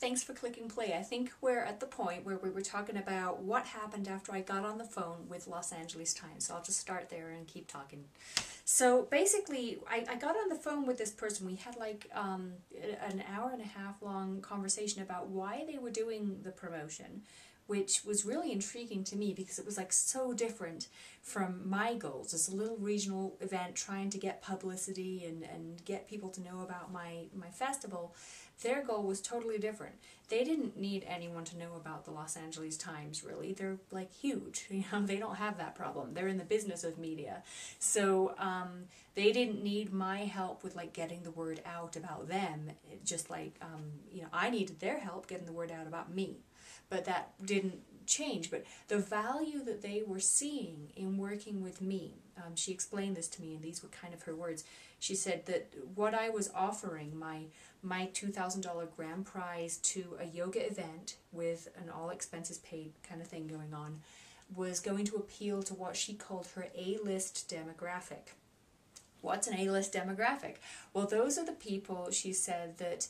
thanks for clicking play. I think we're at the point where we were talking about what happened after I got on the phone with Los Angeles Times. So I'll just start there and keep talking. So basically, I got on the phone with this person. We had like an hour and a half long conversation about why they were doing the promotion, which was really intriguing to me because it was like so different from my goals as a little regional event trying to get publicity and get people to know about my festival. Their goal was totally different. They didn't need anyone to know about the Los Angeles Times, really. They're like huge, they don't have that problem. They're in the business of media. So they didn't need my help with like getting the word out about them, just like, I needed their help getting the word out about me. But that didn't change. But the value that they were seeing in working with me, she explained this to me, and these were kind of her words. She said that what I was offering, my $2,000 grand prize to a yoga event with an all expenses paid kind of thing going on, was going to appeal to what she called her A-list demographic. What's an A-list demographic? Well, those are the people, she said, that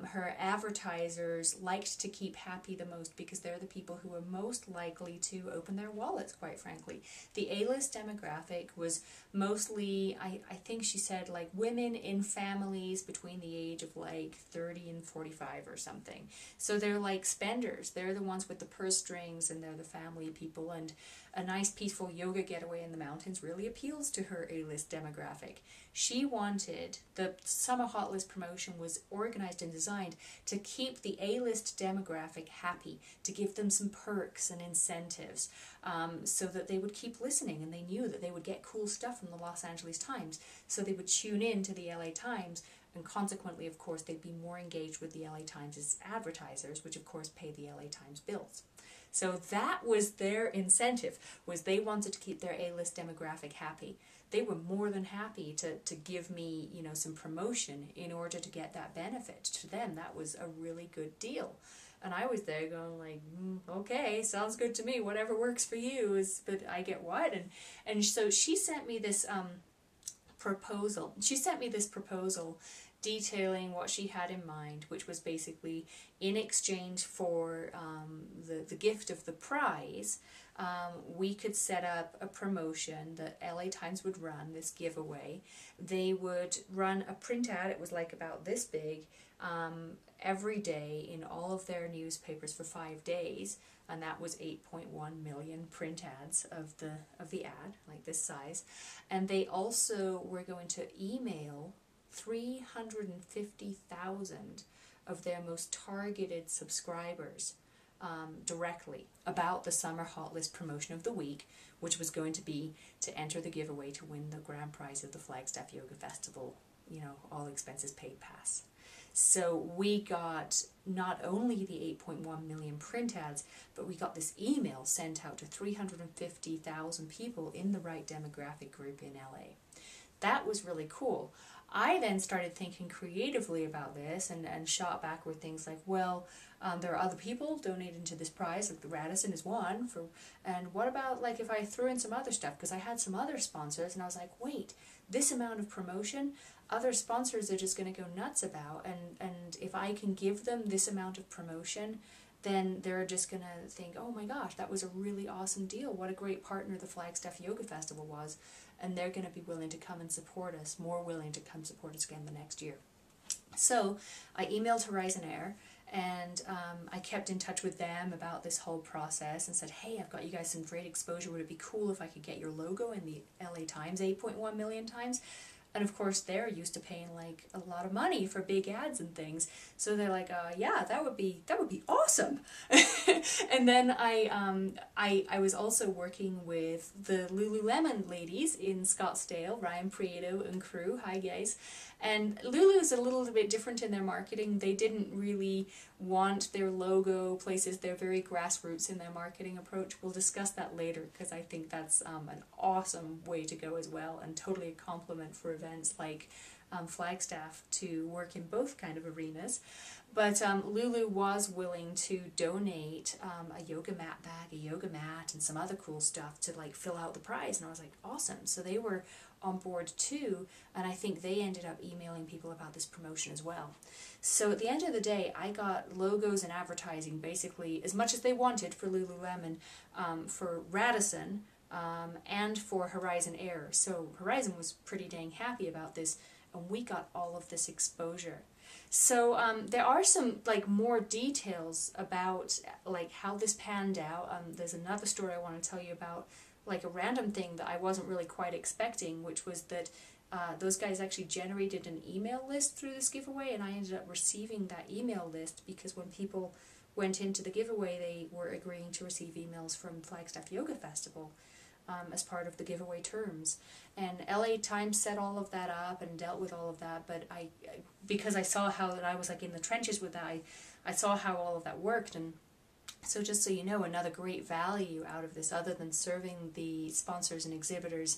her advertisers liked to keep happy the most because they're the people who are most likely to open their wallets, quite frankly. The A-list demographic was mostly, I think she said, like women in families between the age of like 30 and 45 or something. So they're like spenders. They're the ones with the purse strings, and they're the family people, and a nice peaceful yoga getaway in the mountains really appeals to her A-list demographic. She wanted, the Summer Hot List promotion was organized and designed to keep the A-list demographic happy, to give them some perks and incentives, so that they would keep listening, and they knew that they would get cool stuff from the Los Angeles Times, so they would tune in to the LA Times, and consequently, of course, they'd be more engaged with the LA Times' advertisers, which of course pay the LA Times bills. So that was their incentive, was they wanted to keep their A-list demographic happy. They were more than happy to give me, some promotion in order to get that benefit. To them, that was a really good deal. And I was there going like, okay, sounds good to me. Whatever works for you but I get what? And so she sent me this proposal. She sent me this proposal detailing what she had in mind, which was basically in exchange for the gift of the prize, we could set up a promotion that LA Times would run, this giveaway. They would run a print ad, it was like about this big, every day in all of their newspapers for 5 days, and that was 8.1 million print ads of the ad, like this size. And they also were going to email 350,000 of their most targeted subscribers directly about the Summer Hot List promotion of the week, which was going to be to enter the giveaway to win the grand prize of the Flagstaff Yoga Festival, all expenses paid pass. So we got not only the 8.1 million print ads, but we got this email sent out to 350,000 people in the right demographic group in LA. That was really cool. I then started thinking creatively about this and shot back with things like, well, there are other people donating to this prize, like the Radisson is one, and what about like if I threw in some other stuff, because I had some other sponsors, and I was like, wait, this amount of promotion, other sponsors are just going to go nuts about, and if I can give them this amount of promotion, then they're just going to think, oh my gosh, that was a really awesome deal. What a great partner the Flagstaff Yoga Festival was. And they're going to be willing to come and support us, more willing to come support us again the next year. So I emailed Horizon Air, and I kept in touch with them about this whole process and said, hey, I've got you guys some great exposure. Would it be cool if I could get your logo in the LA Times 8.1 million times? And of course, they're used to paying like a lot of money for big ads and things, so they're like, yeah, that would be awesome. And then I was also working with the Lululemon ladies in Scottsdale, Ryan Prieto and crew. Hi guys. And Lulu's a little bit different in their marketing. They didn't really want their logo places. They're very grassroots in their marketing approach. We'll discuss that later, because I think that's an awesome way to go as well, and totally a compliment for events like Flagstaff to work in both kind of arenas. But Lulu was willing to donate a yoga mat bag, a yoga mat, and some other cool stuff to like fill out the prize, and I was like, awesome. So they were on board too, and I think they ended up emailing people about this promotion as well. So at the end of the day, I got logos and advertising basically as much as they wanted for Lululemon, for Radisson, and for Horizon Air. So Horizon was pretty dang happy about this, and we got all of this exposure. So there are some like more details about like how this panned out. There's another story I want to tell you about, like a random thing that I wasn't really quite expecting, which was that those guys actually generated an email list through this giveaway, and I ended up receiving that email list because when people went into the giveaway, they were agreeing to receive emails from Flagstaff Yoga Festival as part of the giveaway terms. And LA Times set all of that up and dealt with all of that, but because I saw how that I was like in the trenches with that, I saw how all of that worked. And so just so you know, another great value out of this, other than serving the sponsors and exhibitors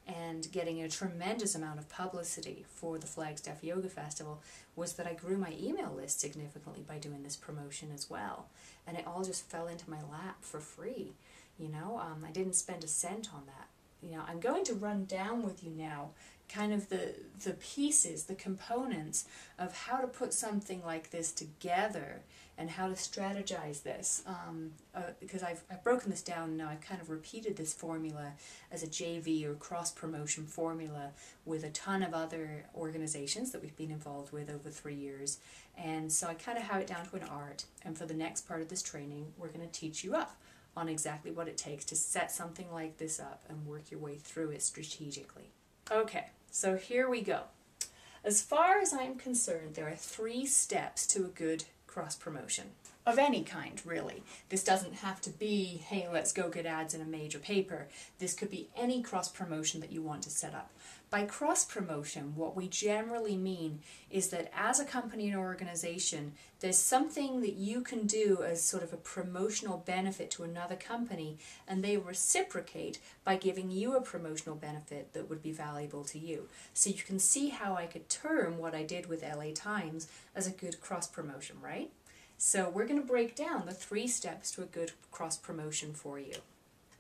and getting a tremendous amount of publicity for the Flagstaff Yoga Festival, was that I grew my email list significantly by doing this promotion as well. And it all just fell into my lap for free. You know, I didn't spend a cent on that. You know, I'm going to run down with you now kind of the pieces, the components of how to put something like this together and how to strategize this, because I've broken this down now. I've kind of repeated this formula as a JV or cross-promotion formula with a ton of other organizations that we've been involved with over 3 years, and so I kind of have it down to an art, and for the next part of this training we're going to teach you up on exactly what it takes to set something like this up and work your way through it strategically. Okay, so here we go. As far as I'm concerned, there are 3 steps to a good cross-promotion. Of any kind, really. This doesn't have to be, hey, let's go get ads in a major paper. This could be any cross-promotion that you want to set up. By cross-promotion, what we generally mean is that as a company and organization, there's something that you can do as sort of a promotional benefit to another company, and they reciprocate by giving you a promotional benefit that would be valuable to you. So you can see how I could term what I did with LA Times as a good cross-promotion, right? So we're going to break down the 3 steps to a good cross-promotion for you.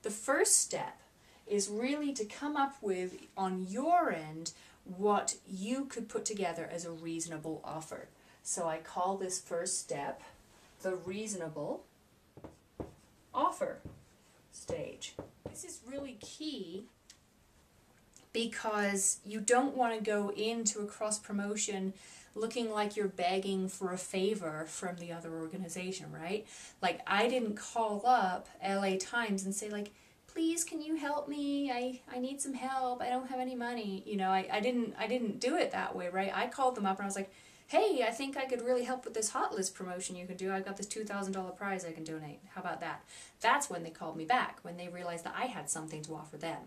The first step is really to come up with, on your end, what you could put together as a reasonable offer. So I call this first step the reasonable offer stage. This is really key because you don't want to go into a cross-promotion looking like you're begging for a favor from the other organization, right? Like, I didn't call up LA Times and say, like, please, can you help me? I need some help. I don't have any money. You know, I didn't do it that way, right? I called them up and I was like, hey, I think I could really help with this hot list promotion you can do. I've got this $2,000 prize I can donate. How about that? That's when they called me back, when they realized that I had something to offer them.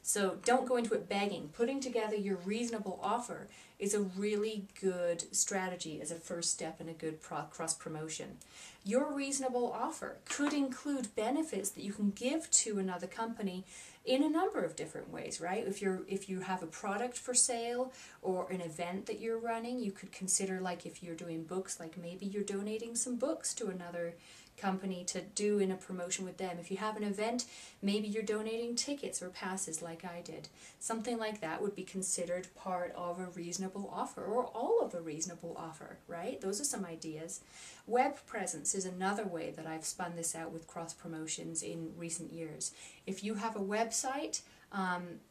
So don't go into it begging. Putting together your reasonable offer is a really good strategy as a first step in a good cross-promotion. Your reasonable offer could include benefits that you can give to another company in a number of different ways, right? If you have a product for sale or an event that you're running, you could consider, like if you're doing books, like maybe you're donating some books to another company to do in a promotion with them. If you have an event, maybe you're donating tickets or passes like I did. Something like that would be considered part of a reasonable offer, or all of a reasonable offer, right? Those are some ideas. Web presence is another way that I've spun this out with cross promotions in recent years. If you have a website,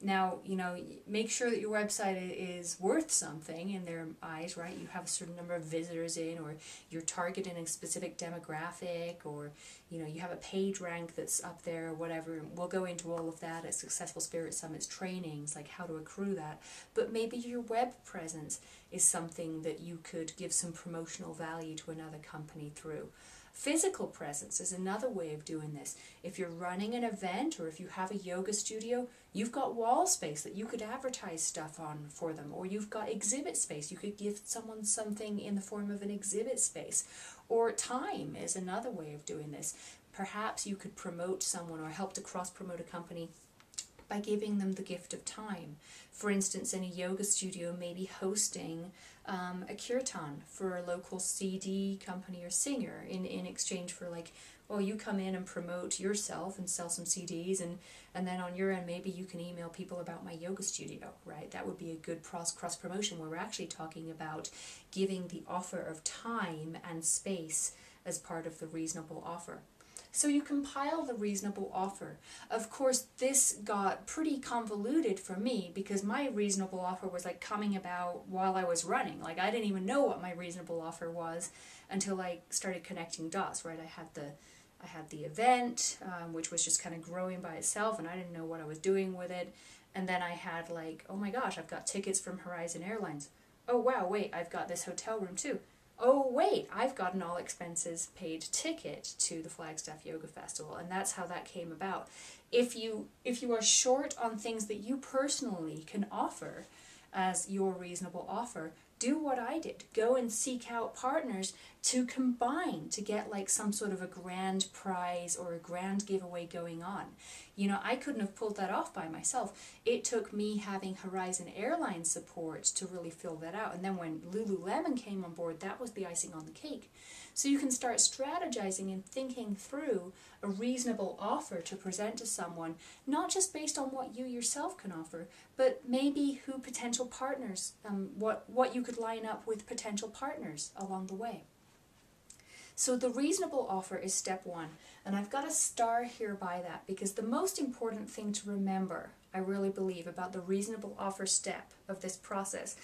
now, you know, make sure that your website is worth something in their eyes, right? You have a certain number of visitors in, or you're targeting a specific demographic, or, you know, you have a page rank that's up there or whatever. We'll go into all of that at Successful Spirit Summit's trainings, like how to accrue that. But maybe your web presence is something that you could give some promotional value to another company through. Physical presence is another way of doing this. If you're running an event, or if you have a yoga studio, you've got wall space that you could advertise stuff on for them, or you've got exhibit space. You could give someone something in the form of an exhibit space. Or time is another way of doing this. Perhaps you could promote someone or help to cross-promote a company by giving them the gift of time. For instance, in a yoga studio, maybe hosting a kirtan for a local CD company or singer in exchange for, like, well, you come in and promote yourself and sell some CDs, and then on your end, maybe you can email people about my yoga studio, right? That would be a good cross promotion where we're actually talking about giving the offer of time and space as part of the reasonable offer. So you compile the reasonable offer. Of course, this got pretty convoluted for me because my reasonable offer was like coming about while I was running. Like, I didn't even know what my reasonable offer was until I started connecting dots, right? I had the event, which was just kind of growing by itself, and I didn't know what I was doing with it. And then I had like, oh my gosh, I've got tickets from Horizon Airlines. Oh wow, wait, I've got this hotel room too. Oh wait, I've got an all expenses paid ticket to the Flagstaff Yoga Festival, and that's how that came about. If you are short on things that you personally can offer as your reasonable offer, do what I did. Go and seek out partners to combine to get like some sort of a grand prize or a grand giveaway going on. You know, I couldn't have pulled that off by myself. It took me having Horizon Airlines support to really fill that out. And then when Lululemon came on board, that was the icing on the cake. So you can start strategizing and thinking through a reasonable offer to present to someone, not just based on what you yourself can offer, but maybe who potential partners, what you could line up with potential partners along the way. So the reasonable offer is step one, and I've got a star here by that because the most important thing to remember, I really believe, about the reasonable offer step of this process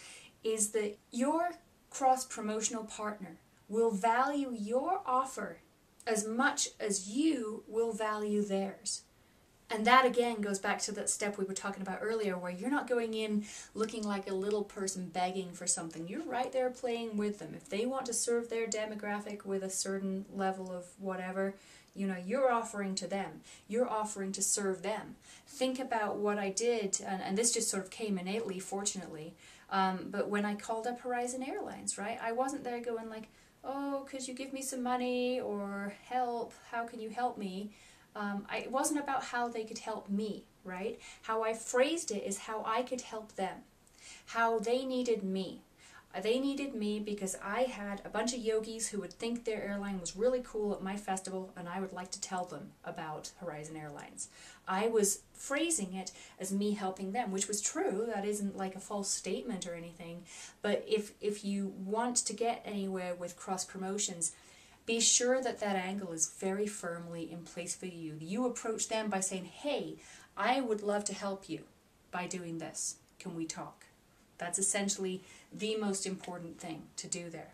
is that your cross-promotional partner will value your offer as much as you will value theirs. And that again goes back to that step we were talking about earlier where you're not going in looking like a little person begging for something. You're right there playing with them. If they want to serve their demographic with a certain level of whatever, you know, you're offering to them. You're offering to serve them. Think about what I did, and this just sort of came innately, fortunately, but when I called up Horizon Airlines, right? I wasn't there going like, oh, could you give me some money or help? How can you help me? It wasn't about how they could help me, right? How I phrased it is how I could help them. How they needed me. They needed me because I had a bunch of yogis who would think their airline was really cool at my festival and I would like to tell them about Horizon Airlines. I was phrasing it as me helping them, which was true. That isn't like a false statement or anything. But if you want to get anywhere with cross promotions, be sure that that angle is very firmly in place for you. You approach them by saying, hey, I would love to help you by doing this. Can we talk? That's essentially the most important thing to do there.